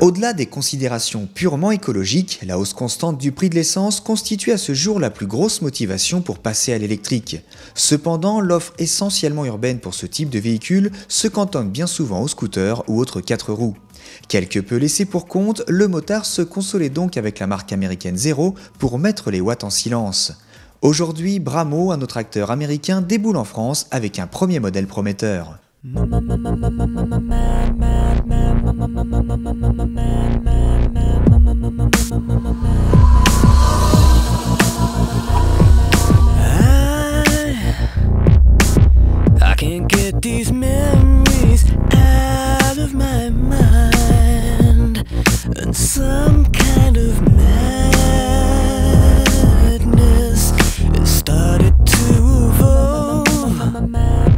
Au-delà des considérations purement écologiques, la hausse constante du prix de l'essence constitue à ce jour la plus grosse motivation pour passer à l'électrique. Cependant, l'offre essentiellement urbaine pour ce type de véhicule se cantonne bien souvent aux scooters ou autres 4 roues. Quelque peu laissé pour compte, le motard se consolait donc avec la marque américaine Zero pour mettre les watts en silence. Aujourd'hui, Bramo, un autre acteur américain, déboule en France avec un premier modèle prometteur. I can't get these memories out of my mind, and some kind of madness has started to evolve.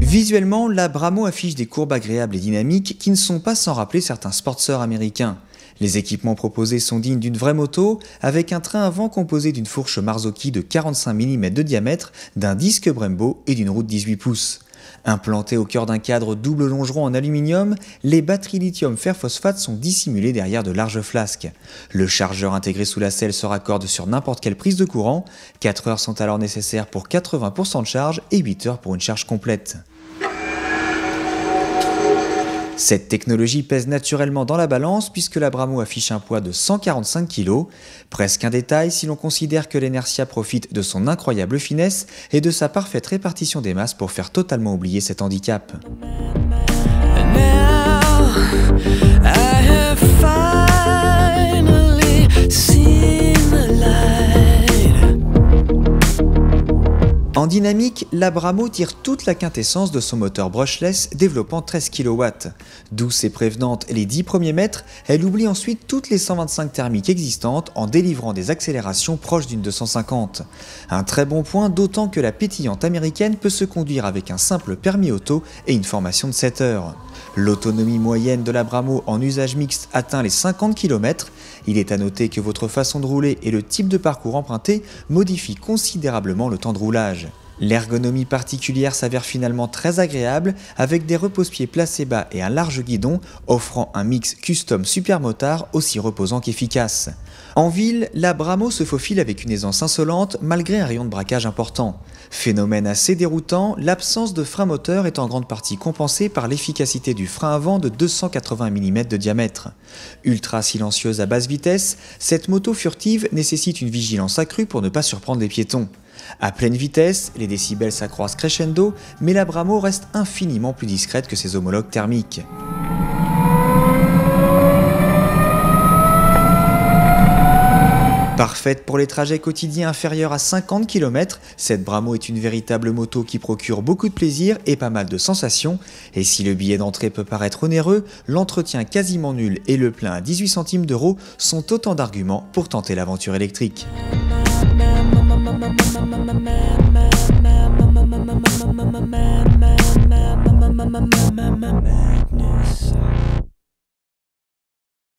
Visuellement, la Bramo affiche des courbes agréables et dynamiques qui ne sont pas sans rappeler certains sportseurs américains. Les équipements proposés sont dignes d'une vraie moto, avec un train avant composé d'une fourche Marzocchi de 45 mm de diamètre, d'un disque Brembo et d'une roue de 18 pouces. Implantées au cœur d'un cadre double longeron en aluminium, les batteries lithium fer phosphate sont dissimulées derrière de larges flasques. Le chargeur intégré sous la selle se raccorde sur n'importe quelle prise de courant. 4 heures sont alors nécessaires pour 80% de charge et 8 heures pour une charge complète. Cette technologie pèse naturellement dans la balance puisque la Bramo affiche un poids de 145 kg, presque un détail si l'on considère que l'Enertia profite de son incroyable finesse et de sa parfaite répartition des masses pour faire totalement oublier cet handicap. En dynamique, la Bramo tire toute la quintessence de son moteur brushless développant 13 kW. Douce et prévenante les 10 premiers mètres, elle oublie ensuite toutes les 125 thermiques existantes en délivrant des accélérations proches d'une 250. Un très bon point, d'autant que la pétillante américaine peut se conduire avec un simple permis auto et une formation de 7 heures. L'autonomie moyenne de la Bramo en usage mixte atteint les 50 km. Il est à noter que votre façon de rouler et le type de parcours emprunté modifient considérablement le temps de roulage. L'ergonomie particulière s'avère finalement très agréable avec des repose-pieds placés bas et un large guidon offrant un mix custom super motard aussi reposant qu'efficace. En ville, la Bramo se faufile avec une aisance insolente malgré un rayon de braquage important. Phénomène assez déroutant, l'absence de frein moteur est en grande partie compensée par l'efficacité du frein avant de 280 mm de diamètre. Ultra silencieuse à basse vitesse, cette moto furtive nécessite une vigilance accrue pour ne pas surprendre les piétons. À pleine vitesse, les décibels s'accroissent crescendo, mais la Bramo reste infiniment plus discrète que ses homologues thermiques. Parfaite pour les trajets quotidiens inférieurs à 50 km, cette Bramo est une véritable moto qui procure beaucoup de plaisir et pas mal de sensations. Et si le billet d'entrée peut paraître onéreux, l'entretien quasiment nul et le plein à 18 centimes d'euros sont autant d'arguments pour tenter l'aventure électrique.